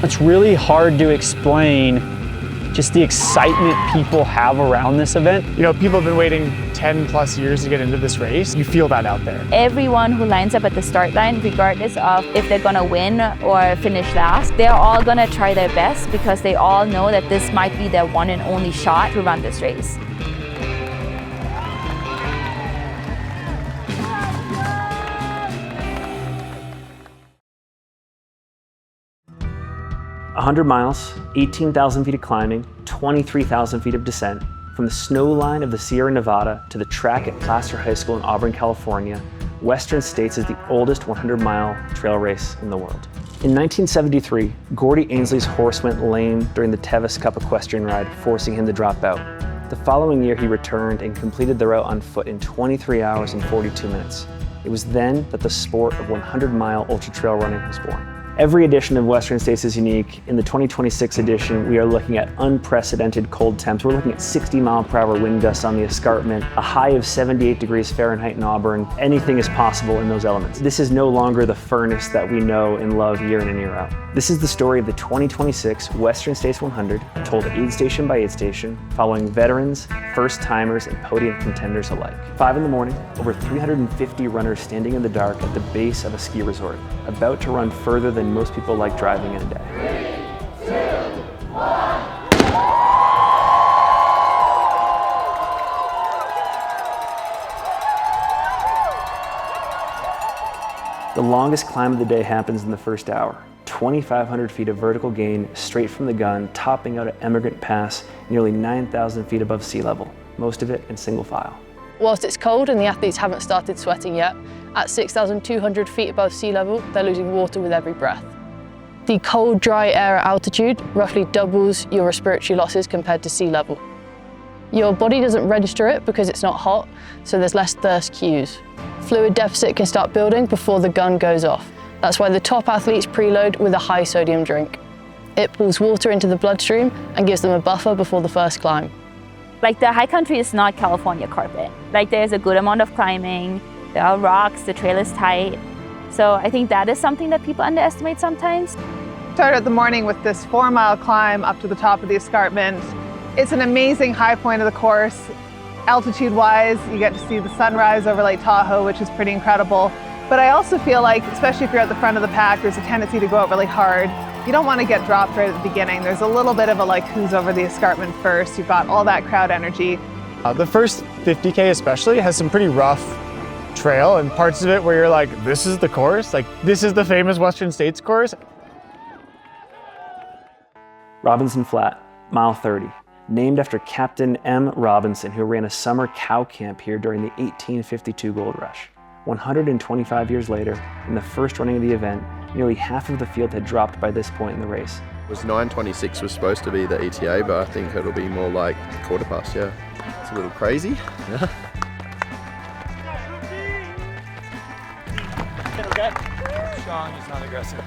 It's really hard to explain just the excitement people have around this event. You know, people have been waiting 10 plus years to get into this race. You feel that out there. Everyone who lines up at the start line, regardless of if they're gonna win or finish last, they're all gonna try their best because they all know that this might be their one and only shot to run this race. "100 miles, 18,000 feet of climbing, 23,000 feet of descent, from the snow line of the Sierra Nevada to the track at Placer High School in Auburn, California, Western States is the oldest 100-mile trail race in the world." In 1973, Gordy Ainsley's horse went lame during the Tevis Cup equestrian ride, forcing him to drop out. The following year, he returned and completed the route on foot in 23 hours and 42 minutes. It was then that the sport of 100-mile ultra-trail running was born. Every edition of Western States is unique. In the 2026 edition, we are looking at unprecedented cold temps. We're looking at 60-mile-per-hour wind gusts on the escarpment, a high of 78 degrees Fahrenheit in Auburn. Anything is possible in those elements. This is no longer the furnace that we know and love year in and year out. This is the story of the 2026 Western States 100, told aid station by aid station, following veterans, first-timers, and podium contenders alike. 5 in the morning, over 350 runners standing in the dark at the base of a ski resort, about to run further than most people like driving in a day. 3, 2, 1. The longest climb of the day happens in the first hour. 2,500 feet of vertical gain straight from the gun, topping out at Emigrant Pass, nearly 9,000 feet above sea level, most of it in single file. Whilst it's cold and the athletes haven't started sweating yet, at 6,200 feet above sea level, they're losing water with every breath. The cold, dry air at altitude roughly doubles your respiratory losses compared to sea level. Your body doesn't register it because it's not hot, so there's less thirst cues. Fluid deficit can start building before the gun goes off. That's why the top athletes preload with a high sodium drink. It pulls water into the bloodstream and gives them a buffer before the first climb. Like, the high country is not California carpet. Like, there's a good amount of climbing, there are rocks, the trail is tight. So I think that is something that people underestimate sometimes. Started the morning with this 4-mile climb up to the top of the escarpment. It's an amazing high point of the course. Altitude-wise, you get to see the sunrise over Lake Tahoe, which is pretty incredible. But I also feel like, especially if you're at the front of the pack, there's a tendency to go out really hard. You don't want to get dropped right at the beginning. There's a little bit of a like, who's over the escarpment first? You've got all that crowd energy. The first 50K especially has some pretty rough trail and parts of it where you're like, this is the course? Like, this is the famous Western States course? Robinson Flat, mile 30. Named after Captain M. Robinson, who ran a summer cow camp here during the 1852 gold rush. 125 years later, in the first running of the event, nearly half of the field had dropped by this point in the race. It was 9:26 was supposed to be the ETA, but I think it'll be more like 1/4 yeah. It's a little crazy. Yeah. Strong, he's not aggressive.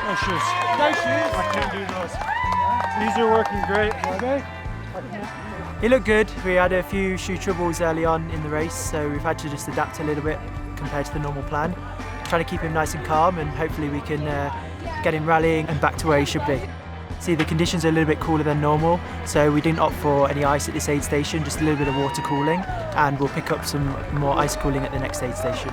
No shoes. No shoes. I can't do those. These are working great. Okay. He looked good. We had a few shoe troubles early on in the race, so we've had to just adapt a little bit compared to the normal plan. Trying to keep him nice and calm, and hopefully we can get him rallying and back to where he should be. See, the conditions are a little bit cooler than normal, so we didn't opt for any ice at this aid station, just a little bit of water cooling, and we'll pick up some more ice cooling at the next aid station.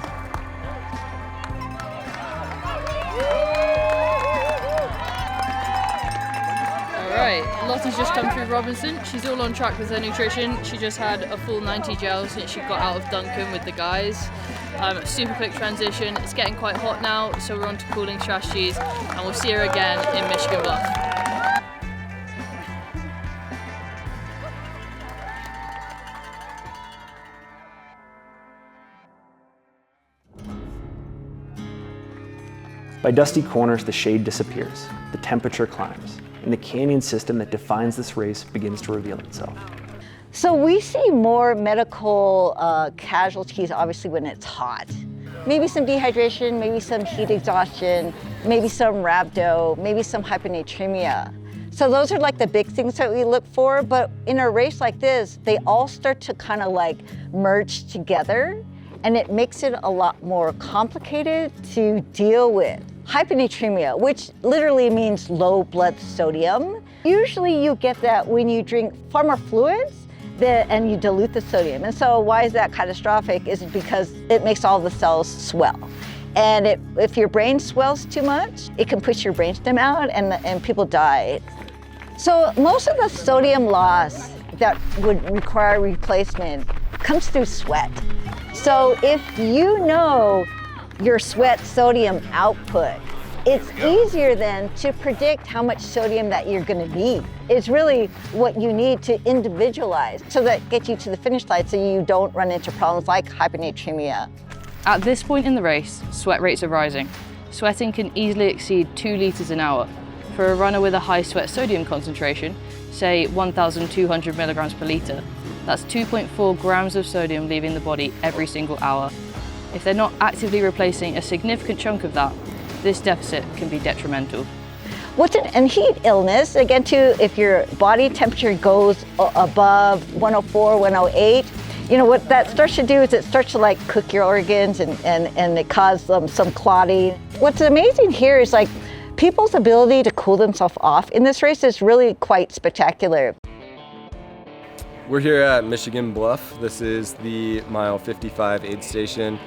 Alright, Lottie's just come through Robinson. She's all on track with her nutrition. She just had a full 90 gels since she got out of Duncan with the guys. Super quick transition. It's getting quite hot now, so we're on to cooling strategies, and we'll see her again in Michigan Bluff. By dusty corners, the shade disappears, the temperature climbs, and the canyon system that defines this race begins to reveal itself. So we see more medical casualties, obviously, when it's hot. Maybe some dehydration, maybe some heat exhaustion, maybe some rhabdo, maybe some hyponatremia. So those are like the big things that we look for, but in a race like this, they all start to kind of like merge together. and it makes it a lot more complicated to deal with. Hyponatremia, which literally means low blood sodium. Usually you get that when you drink far more fluids and you dilute the sodium. And so why is that catastrophic? Is because it makes all the cells swell. And if your brain swells too much, it can push your brainstem out and people die. So most of the sodium loss that would require replacement comes through sweat. So if you know your sweat sodium output, it's easier then to predict how much sodium that you're going to need. It's really what you need to individualize so that gets you to the finish line so you don't run into problems like hyponatremia. At this point in the race, sweat rates are rising. Sweating can easily exceed 2 litres an hour. For a runner with a high sweat sodium concentration, say 1,200 milligrams per litre, that's 2.4 grams of sodium leaving the body every single hour. If they're not actively replacing a significant chunk of that, this deficit can be detrimental. And heat illness, again too, if your body temperature goes above 104, 108, you know what that starts to do is it starts to like cook your organs and it causes some clotting. What's amazing here is like people's ability to cool themselves off in this race is really quite spectacular. We're here at Michigan Bluff. This is the mile 55 aid station.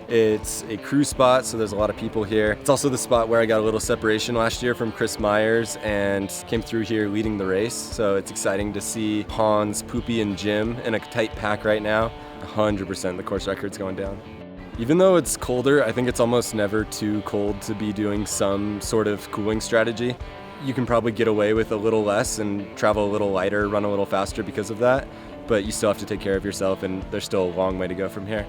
It's a crew spot, so there's a lot of people here. It's also the spot where I got a little separation last year from Chris Myers and came through here leading the race. So it's exciting to see Hans, Poopy, and Jim in a tight pack right now. 100% the course record's going down. Even though it's colder, I think it's almost never too cold to be doing some sort of cooling strategy. You can probably get away with a little less and travel a little lighter, run a little faster because of that, but you still have to take care of yourself and there's still a long way to go from here.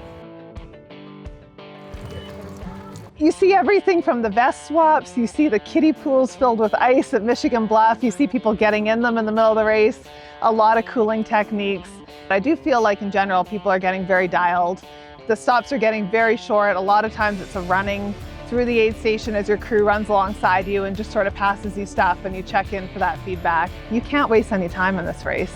You see everything from the vest swaps, you see the kiddie pools filled with ice at Michigan Bluff, you see people getting in them in the middle of the race, a lot of cooling techniques. I do feel like in general people are getting very dialed. The stops are getting very short. A lot of times it's a running through the aid station as your crew runs alongside you and just sort of passes you stuff and you check in for that feedback. You can't waste any time in this race.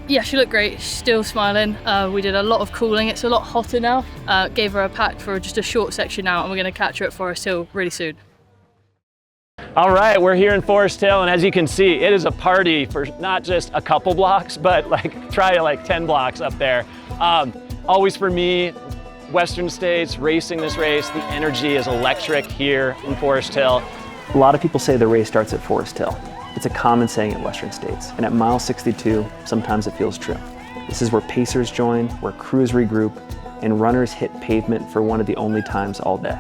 Yeah, she looked great, still smiling. We did a lot of cooling, it's a lot hotter now. Gave her a pack for just a short section now and we're gonna catch her at Forest Hill really soon. All right, we're here in Forest Hill, and as you can see, it is a party for not just a couple blocks, but try 10 blocks up there. Always for me, Western States, racing this race, the energy is electric here in Forest Hill. A lot of people say the race starts at Forest Hill. It's a common saying at Western States, and at mile 62, sometimes it feels true. This is where pacers join, where crews regroup, and runners hit pavement for one of the only times all day.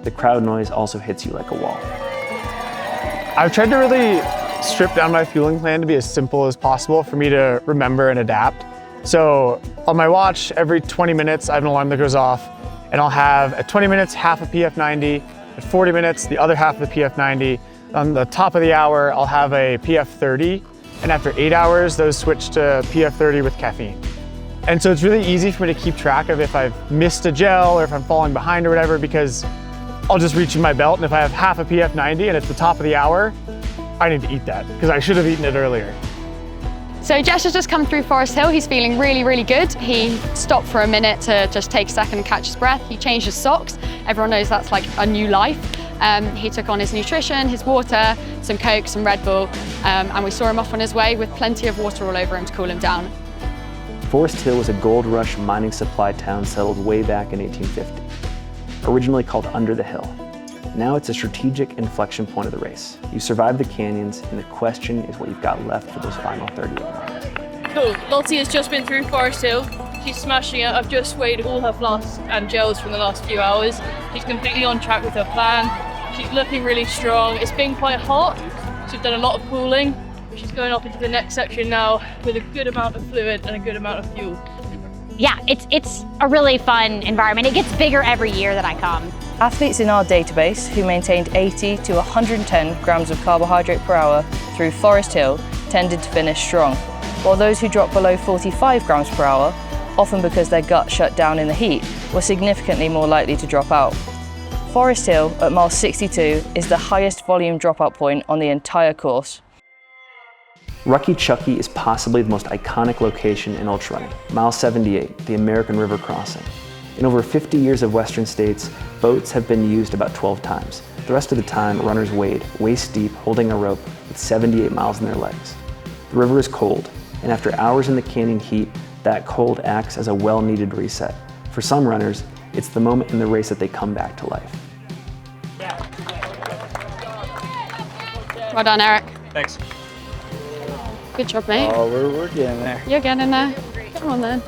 The crowd noise also hits you like a wall. I've tried to really strip down my fueling plan to be as simple as possible for me to remember and adapt. So on my watch, every 20 minutes, I have an alarm that goes off, and I'll have at 20 minutes, half a PF90, at 40 minutes, the other half of the PF90. On the top of the hour, I'll have a PF30, and after 8 hours, those switch to PF30 with caffeine. And so it's really easy for me to keep track of if I've missed a gel or if I'm falling behind or whatever, because I'll just reach in my belt, and if I have half a PF90 and it's the top of the hour, I need to eat that, because I should have eaten it earlier. So Jess has just come through Forest Hill. He's feeling really, really good. He stopped for a minute to just take a second and catch his breath. He changed his socks. Everyone knows that's like a new life. He took on his nutrition, his water, some Coke, some Red Bull, and we saw him off on his way with plenty of water all over him to cool him down. Forest Hill was a gold rush mining supply town settled way back in 1850. Originally called Under the Hill. Now it's a strategic inflection point of the race. You survived the canyons, and the question is what you've got left for those final 38 miles. Cool, Lottie has just been through Forest Hill. She's smashing it. I've just weighed all her flasks and gels from the last few hours. She's completely on track with her plan. She's looking really strong. It's been quite hot, so we've done a lot of cooling. She's going up into the next section now with a good amount of fluid and a good amount of fuel. Yeah, it's a really fun environment. It gets bigger every year that I come. Athletes in our database who maintained 80 to 110 grams of carbohydrate per hour through Forest Hill tended to finish strong, while those who dropped below 45 grams per hour, often because their gut shut down in the heat, were significantly more likely to drop out. Forest Hill at mile 62 is the highest volume dropout point on the entire course. Rucky Chucky is possibly the most iconic location in ultra running, mile 78, the American River crossing. In over 50 years of Western states, boats have been used about 12 times. The rest of the time, runners wade, waist deep, holding a rope with 78 miles in their legs. The river is cold, and after hours in the canyon heat, that cold acts as a well-needed reset. For some runners, it's the moment in the race that they come back to life. Well done, Eric. Thanks. Good job, mate. Oh, we're getting there. You're getting there. Come on then.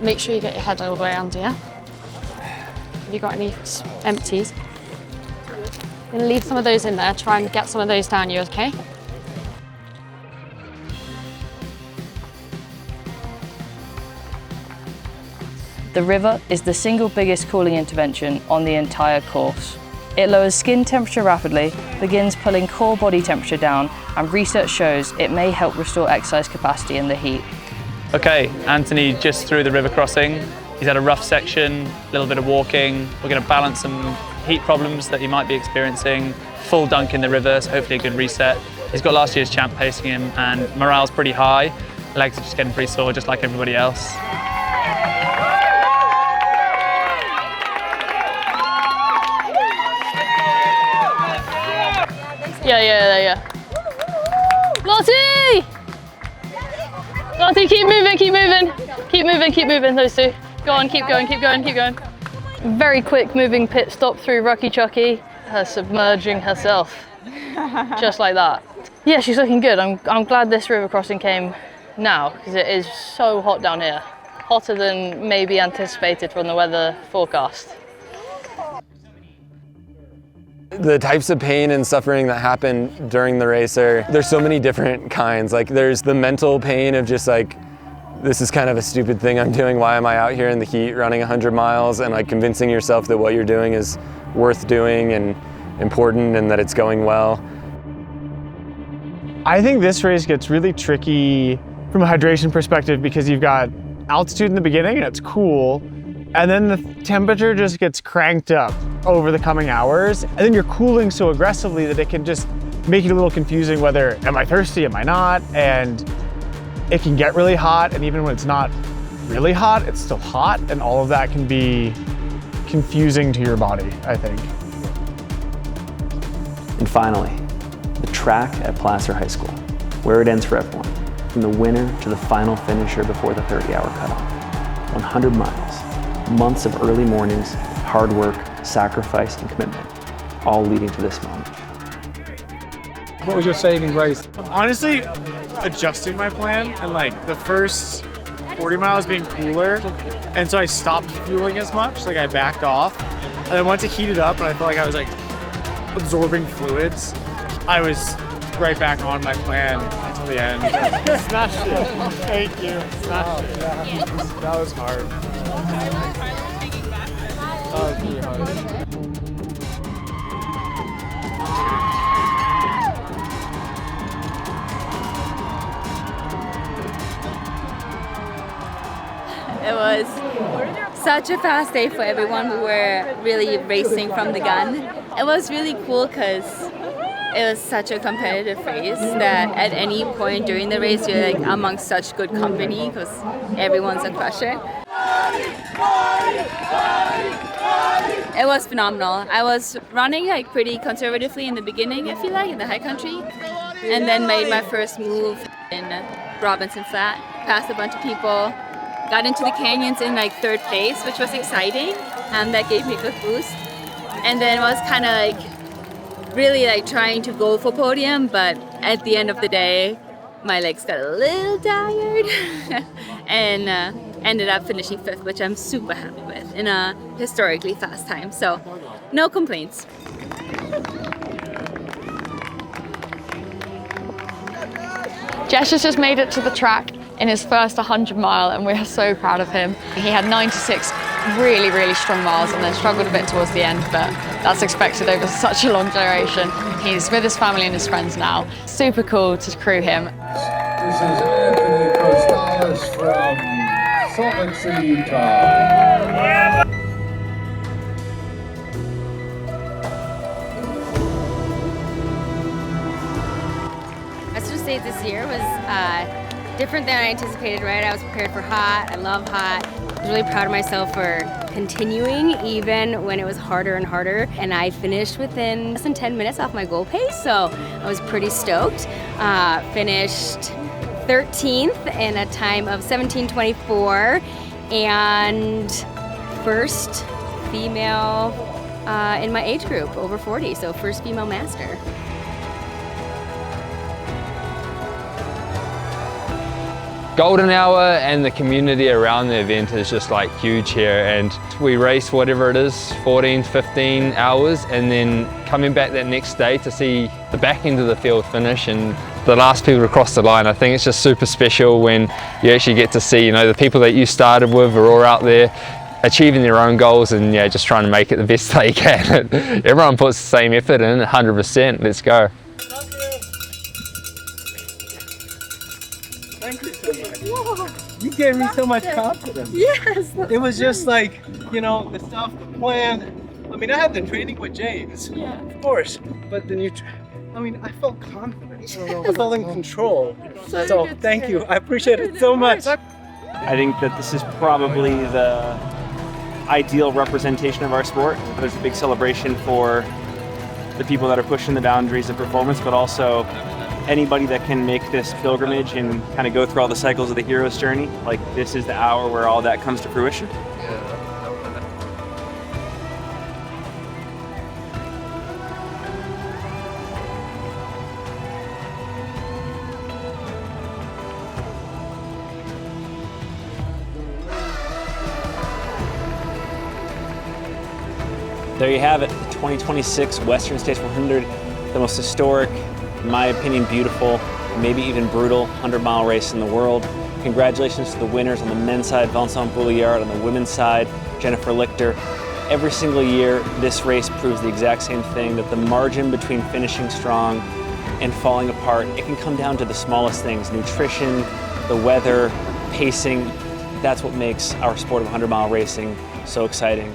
Make sure you get your head all the way under, yeah? Have you got any empties? I'm gonna leave some of those in there. Try and get some of those down you, okay? The river is the single biggest cooling intervention on the entire course. It lowers skin temperature rapidly, begins pulling core body temperature down, and research shows it may help restore exercise capacity in the heat. Okay, Anthony just through the river crossing. He's had a rough section, a little bit of walking. We're going to balance some heat problems that he might be experiencing. Full dunk in the river, so hopefully a good reset. He's got last year's champ pacing him, and morale's pretty high. Legs are just getting pretty sore, just like everybody else. Yeah. Lottie! Lottie, keep moving, those two. Go on, keep going. Very quick moving pit stop through Rucky Chucky, her submerging herself, just like that. Yeah, she's looking good. I'm glad this river crossing came now, because it is so hot down here. Hotter than maybe anticipated from the weather forecast. The types of pain and suffering that happen during the race there's so many different kinds. Like there's the mental pain of just like, this is kind of a stupid thing I'm doing. Why am I out here in the heat running 100 miles? And like convincing yourself that what you're doing is worth doing and important and that it's going well. I think this race gets really tricky from a hydration perspective because you've got altitude in the beginning and it's cool. And then the temperature just gets cranked up over the coming hours. And then you're cooling so aggressively that it can just make it a little confusing whether, am I thirsty, am I not? And it can get really hot. And even when it's not really hot, it's still hot. And all of that can be confusing to your body, I think. And finally, the track at Placer High School, where it ends for everyone, from the winner to the final finisher before the 30-hour cutoff. 100 miles. Months of early mornings, hard work, sacrifice, and commitment, all leading to this moment. What was your saving grace? Honestly, adjusting my plan and like the first 40 miles being cooler. And so I stopped fueling as much, like I backed off. And then once it heated up and I felt like I was like absorbing fluids, I was right back on my plan until the end. Smashed it. Thank you. Smashed it. Yeah. That was hard. That was really hard. It was such a fast day for everyone. We were really racing from the gun. It was really cool because it was such a competitive race that at any point during the race you're like amongst such good company because everyone's a crusher. It was phenomenal. I was running like pretty conservatively in the beginning, I feel like, in the high country, and then made my first move in Robinson Flat, passed a bunch of people, got into the canyons in like third place, which was exciting, and that gave me a good boost. And then it was kind of like really like trying to go for podium, but at the end of the day, my legs got a little tired and ended up finishing fifth, which I'm super happy with in a historically fast time. So no complaints. Jess has just made it to the track in his first 100 mile and we're so proud of him. He had 96 really, really strong miles and then struggled a bit towards the end, but that's expected over such a long duration. He's with his family and his friends now. Super cool to crew him. This is Anthony Costales from Salt Lake City, Utah. States this year was different than I anticipated, right? I was prepared for hot. I love hot. I was really proud of myself for continuing even when it was harder and harder. And I finished within less than 10 minutes off my goal pace, so I was pretty stoked. Finished 13th in a time of 17:24 and first female in my age group, over 40, so first female master. Golden hour and the community around the event is just like huge here, and we race whatever it is, 14, 15 hours, and then coming back that next day to see the back end of the field finish and the last people to cross the line. I think it's just super special when you actually get to see, you know, the people that you started with are all out there achieving their own goals and yeah, just trying to make it the best they can. Everyone puts the same effort in, 100%. Let's go. Thank you so much. You gave me so much confidence. Yes. It was just like, you know, the stuff, the plan. I mean, I had the training with James, yeah, of course, but then I mean, I felt confident. I felt in control. So thank you. I appreciate it so much. I think that this is probably the ideal representation of our sport. There's a big celebration for the people that are pushing the boundaries of performance, but also anybody that can make this pilgrimage and kind of go through all the cycles of the hero's journey. Like, this is the hour where all that comes to fruition. There you have it, the 2026 Western States 100, the most historic, in my opinion, beautiful, maybe even brutal 100-mile race in the world. Congratulations to the winners on the men's side, Vincent Bouliard, on the women's side, Jennifer Lichter. Every single year, this race proves the exact same thing, that the margin between finishing strong and falling apart, it can come down to the smallest things, nutrition, the weather, pacing. That's what makes our sport of 100-mile racing so exciting.